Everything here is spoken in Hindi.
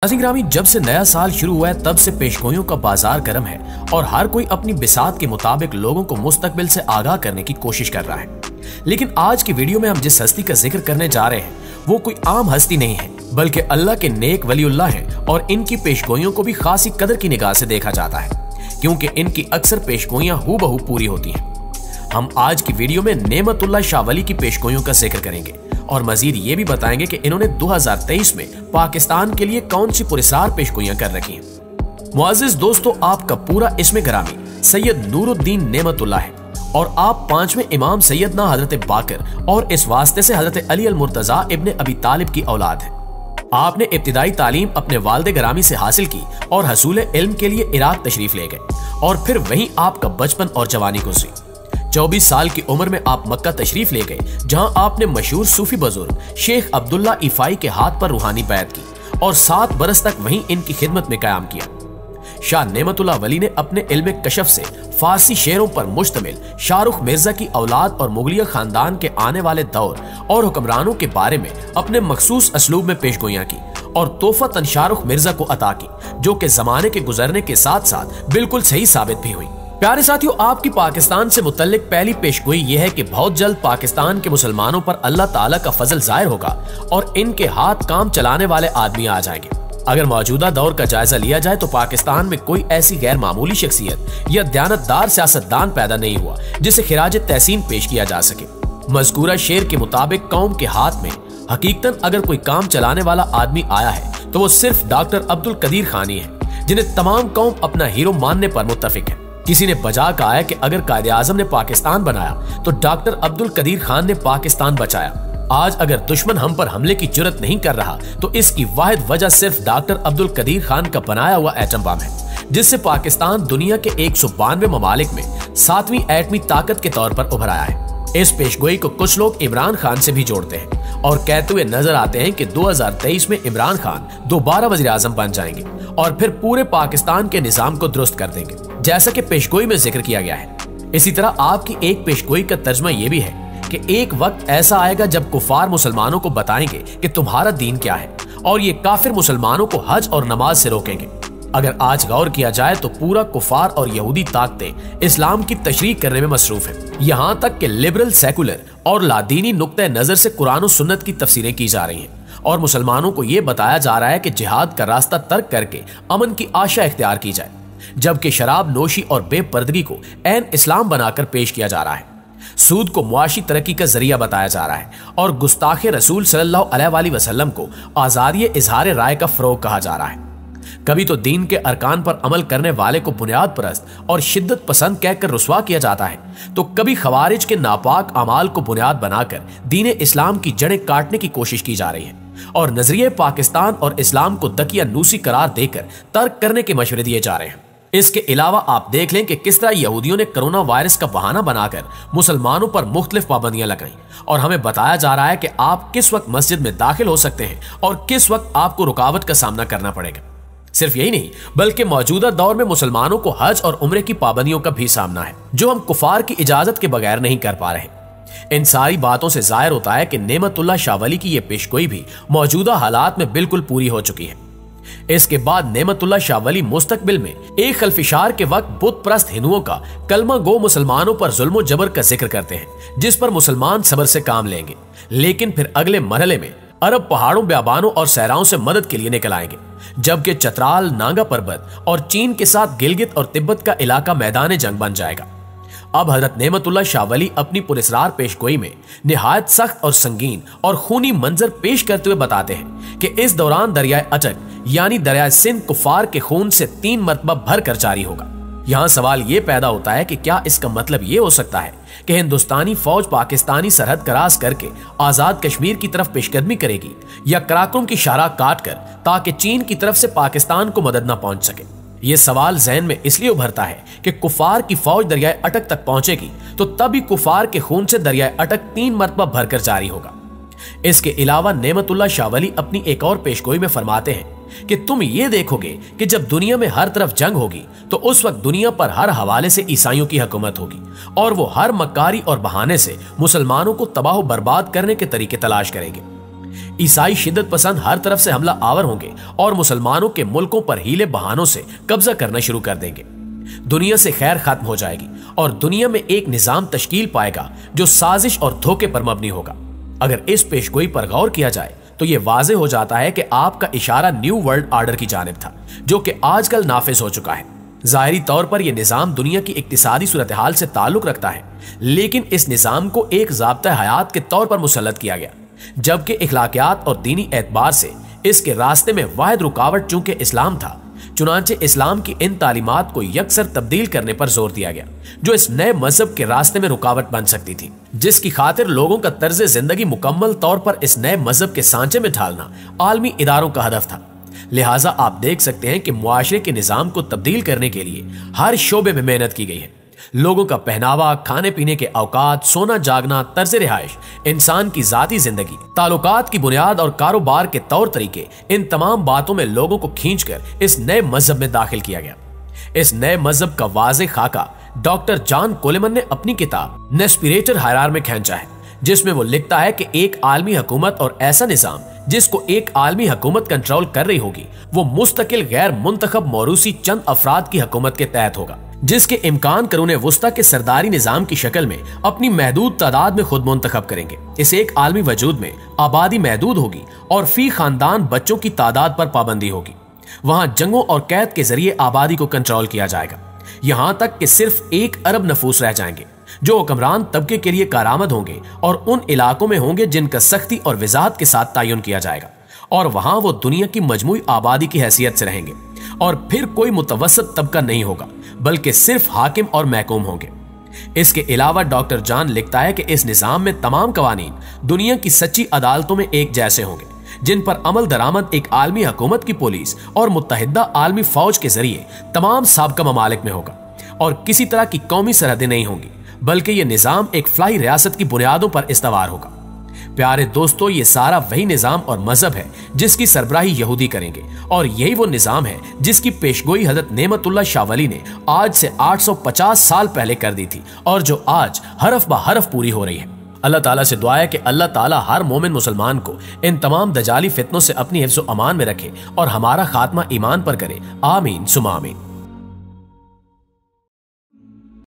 ग्रामी, जब से नया साल शुरू हुआ है तब से पेशगोइयों का बाजार गर्म है और हर कोई अपनी बिसात के मुताबिक लोगों को मुस्तकबिल से आगाह करने की कोशिश कर रहा है। लेकिन आज की वीडियो में हम जिस हस्ती का जिक्र करने जा रहे हैं वो कोई आम हस्ती नहीं है, बल्कि अल्लाह के नेक वलीउल्लाह हैं और इनकी पेशगोइयों को भी खासी कदर की निगाह से देखा जाता है, क्योंकि इनकी अक्सर पेशगोइयां हूबहू पूरी होती हैं। हम आज की वीडियो में नेमतुल्लाह शाह वली की पेशगोइयों का जिक्र करेंगे और मजीद ये भी बताएंगे कि इन्होंने 2023 में पाकिस्तान के लिए कौन सी पुरस्कार पेशगोइयां कर रखी हैं। मुअज़्ज़िज़ दोस्तों, आपका पूरा इस्म गिरामी सैयद नूरुद्दीन नेमतुल्लाह है और आप 5वें इमाम सैयदना हजरत बाकर और इस वास्ते से हजरत अली अल मुर्तजा इब्ने अबी तालिब की औलाद है। आपने इब्तिदाई तालीम अपने वालिद गिरामी से हासिल की और हसूल इल्म के लिए इराक तशरीफ ले गए और फिर वहीं आपका बचपन और जवानी गुजरी। 24 साल की उम्र में आप मक्का तशरीफ ले गए, जहां आपने मशहूर सूफी बुजुर्ग शेख अब्दुल्ला इफाई के हाथ पर रूहानी बैत की और 7 बरस तक वहीं इनकी खिदमत में कायम किया। शाह नेमतुल्लाह वली ने अपने इल्म कशफ से फारसी शेरों पर मुश्तमिल शाहरुख मिर्जा की औलाद और मुगलिया खानदान के आने वाले दौर और हुक्मरानों के बारे में अपने मखसूस असलूब में पेशगोइयां की और तोहफतन शाहरुख मिर्जा को अता की, जो कि जमाने के गुजरने के साथ साथ बिल्कुल सही साबित भी हुई। प्यारे साथियों, आपकी पाकिस्तान से मुतल्लिक पहली पेशगोई यह है कि बहुत जल्द पाकिस्तान के मुसलमानों पर अल्लाह ताला का फजल जाहिर होगा और इनके हाथ काम चलाने वाले आदमी आ जाएंगे। अगर मौजूदा दौर का जायजा लिया जाए तो पाकिस्तान में कोई ऐसी गैर मामूली शख्सियत या दयानतदार सियासतदान पैदा नहीं हुआ जिसे खिराज तहसीन पेश किया जा सके। मज़कूरा शेर के मुताबिक कौम के हाथ में हकीकतन अगर कोई काम चलाने वाला आदमी आया है तो वो सिर्फ डॉक्टर अब्दुल कदीर खानी है, जिन्हें तमाम कौम अपना हीरो मानने पर मुत्तफिक है। किसी ने बजा कहा है कि अगर कायदे आजम ने पाकिस्तान बनाया तो डॉक्टर अब्दुल कदीर खान ने पाकिस्तान बचाया। आज अगर दुश्मन हम पर हमले की जुर्रत नहीं कर रहा तो इसकी वाहिद वजह सिर्फ डॉक्टर अब्दुल कदीर खान का बनाया हुआ एटम बम है, जिससे पाकिस्तान दुनिया के 192 ममालिक में 7वीं एटमी ताकत के तौर पर उभर आया है। इस पेशगोई को कुछ लोग इमरान खान से भी जोड़ते हैं और कहते हुए नजर आते हैं कि 2023 में इमरान खान दोबारा वजीर आजम बन जाएंगे और फिर पूरे पाकिस्तान के निजाम को दुरुस्त कर देंगे, जैसा कि पेशगोई में जिक्र किया गया है। इसी तरह आपकी एक पेशगोई का तर्जमा यह भी है कि एक वक्त ऐसा आएगा जब कुफार मुसलमानों को बताएंगे कि तुम्हारा दीन क्या है और ये काफिर मुसलमानों को हज और नमाज से रोकेंगे। अगर आज गौर किया जाए तो पूरा कुफार और यहूदी ताकतें इस्लाम की तशरीह करने में मसरूफ है। यहाँ तक कि लिबरल, सेकुलर और लादीनी नुक्ते नजर से कुरान और सुन्नत की तफसीरें की जा रही हैं और मुसलमानों को ये बताया जा रहा है कि जिहाद का रास्ता तर्क करके अमन की आशा इख्तियार की जाए, जबकि शराब नोशी और बेपर्दगी को ऐन इस्लाम बनाकर पेश किया जा रहा है। सूद को मुआशी तरक्की का जरिया बताया जा रहा है और गुस्ताखे रसूल सल्लल्लाहु अलैहि वसल्लम को आजादी इजहार राय का फरोग कहा जा रहा है। कभी तो दीन के अरकान पर अमल करने वाले को बुनियाद परस्त और शिद्दत पसंद कहकर रुस्वा किया जाता है, तो कभी खवारिज के नापाक अमाल को बुनियाद बनाकर दीन इस्लाम की जड़ें काटने की कोशिश की जा रही है और नजरिए पाकिस्तान और इस्लाम को दकिया नूसी करार देकर तर्क करने के मशवरे दिए जा रहे हैं। इसके अलावा आप देख लें कि किस तरह यहूदियों ने कोरोना वायरस का बहाना बनाकर मुसलमानों पर मुख्तलिफ पाबंदियां लगाई और हमें बताया जा रहा है कि आप किस वक्त मस्जिद में दाखिल हो सकते हैं और किस वक्त आपको रुकावट का सामना करना पड़ेगा। सिर्फ यही नहीं, बल्कि मौजूदा दौर में मुसलमानों को हज और उम्रे की पाबंदियों का भी सामना है, जो हम कुफार की इजाजत के बगैर नहीं कर पा रहे। इन सारी बातों से जाहिर होता है कि नेमतुल्लाह शाह वली की यह पेशगोई भी मौजूदा हालात में बिल्कुल पूरी हो चुकी है। इसके बाद नेमतुल्लाह शाह वली मुस्तकबिल में एक खल्फिशार के वक्त बुत प्रस्त हिंदुओं का कलमा गो मुसलमानों पर जुल्म जबर का जिक्र करते हैं, जिस पर मुसलमान सब्र से काम लेंगे, लेकिन फिर अगले मरहले में अरब पहाड़ों, ब्याबानों और सहराओं से मदद के लिए निकल आएंगे, जबकि चतराल, नागा पर्वत और चीन के साथ गिलगित और तिब्बत का इलाका मैदान जंग बन जाएगा। अब हजरत नेमतुल्लाह शाह वली अपनी पुरस्कार पेशगोई में निहायत सख्त और संगीन और खूनी मंजर पेश करते हुए बताते हैं कि इस दौरान दरियाए अटक यानी दरियाए सिंध कुफार के खून से 3 मरतबा भर कर जारी होगा। यहाँ सवाल ये पैदा होता है कि क्या इसका मतलब ये हो सकता है कि हिंदुस्तानी फौज पाकिस्तानी सरहद क्रॉस करके आजाद कश्मीर की तरफ पेशकदमी करेगी या कराकुम की शाहराह काट कर ताकि चीन की तरफ से पाकिस्तान को मदद न पहुंच सके। ये सवाल ज़हन में इसलिए उभरता है कि कुफार की फौज दरियाए अटक तक पहुंचेगी तो तभी कुफार के खून से दरियाए अटक 3 मरतबा भरकर जारी होगा। इसके अलावा नेमतुल्लाह शाह वली अपनी एक और पेशगोई में फरमाते हैं कि तुम ये देखोगे कि जब दुनिया में हर तरफ जंग होगी तो उस वक्त दुनिया पर हर हवाले से ईसाइयों की हुकूमत होगी और वो हर मक्कारी और बहाने से मुसलमानों को तबाह बर्बाद करने के तरीके तलाश करेंगे। ईसाई शिद्दत पसंद हर तरफ से हमला आवर होंगे और मुसलमानों के मुल्कों पर हीले बहानों से कब्जा करना शुरू कर देंगे। दुनिया से खैर खत्म हो जाएगी और दुनिया में एक निजाम तश्कील पाएगा जो साजिश और धोखे पर मबनी होगा। अगर इस पेशगोई पर गौर किया जाए तो यह वाजे हो जाता है कि आपका इशारा न्यू वर्ल्ड ऑर्डर की जानिब था, जो कि आजकल नाफिज हो चुका है। जाहिरी तौर पर यह निजाम दुनिया की इक्तिसादी सूरत हाल से ताल्लुक रखता है, लेकिन इस निजाम को एक ज़ाब्ता हयात के तौर पर मुसल्लत किया गया, जबकि इखलाकियात और दीनी एतबार से इसके रास्ते में वाहिद रुकावट चूंकि इस्लाम था। चुनांचे इस्लाम की इन तालीमात को यकसर तब्दील करने पर जोर दिया गया, जो इस नए मजहब के रास्ते में रुकावट बन सकती थी, जिसकी खातिर लोगों का तर्ज जिंदगी मुकम्मल तौर पर इस नए मजहब के सांचे में ढालना आलमी इदारों का हदफ था। लिहाजा आप देख सकते हैं कि मुआशरे के निजाम को तब्दील करने के लिए हर शोबे में मेहनत की गई है। लोगों का पहनावा, खाने पीने के औकात, सोना जागना, तर्ज रिहाइश, इंसान की जाती जिंदगी, ताल्लुकात की बुनियाद और कारोबार के तौर तरीके, इन तमाम बातों में लोगों को खींचकर इस नए मजहब में दाखिल किया गया। इस नए मजहब का वाज़े खाका डॉक्टर जॉन कोलेमन ने अपनी किताब नेस्पिरेटर हायरार में खींचा है, जिसमें वो लिखता है कि एक आलमी हुकूमत और ऐसा निजाम जिसको एक आलमी हुकूमत कंट्रोल कर रही होगी, वो मुस्तकिल गैर मुंतखब मौरूसी चंद अफराद की हुकूमत के तहत होगा, जिसके इम्कान करूने वुस्ता के सरदारी निजाम की शक्ल में अपनी महदूद तादाद में खुद मुंतखब करेंगे। इस एक आलमी वजूद में आबादी महदूद होगी और फी खानदान बच्चों की तादाद पर पाबंदी होगी। वहां जंगों और कैद के जरिए आबादी को कंट्रोल किया जाएगा, यहां तक कि सिर्फ 1 अरब नफूस रह जाएंगे जो हुक्मरान तबके के लिए कारामद होंगे और उन इलाकों में होंगे जिनका सख्ती और वजाहत के साथ तयन किया जाएगा, और वहां वो दुनिया की मजमूई आबादी की हैसियत से रहेंगे। और फिर कोई मुतवसत तबका नहीं होगा, बल्कि सिर्फ हाकिम और महकूम होंगे। इसके अलावा डॉक्टर जॉन लिखता है कि इस निजाम में तमाम कवानीन दुनिया की सच्ची अदालतों में एक जैसे होंगे, जिन पर अमल दरामद एक आलमी हुकूमत की पुलिस और मुत्तहिदा आलमी फौज के जरिए तमाम साबका ममालिक में होगा, और किसी तरह की कौमी सरहदें नहीं होंगी, बल्कि यह निजाम एक फलाई रियासत की बुनियादों पर इस्तवार होगा। प्यारे दोस्तों, ये सारा वही निजाम और मजहब है जिसकी सरबराही यहूदी करेंगे, और यही वो निजाम है जिसकी पेशगोई हजरत नेमतुल्लाह शाह वली ने आज से 850 साल पहले कर दी थी, और जो आज हरफ ब हरफ पूरी हो रही है। अल्लाह ताला से दुआ है कि अल्लाह ताला हर मोमिन मुसलमान को इन तमाम दजाली फितनों से अपनी हिफ्ज़-ओ-अमान में रखे और हमारा खात्मा ईमान पर करे। आमीन सुमा आमीन।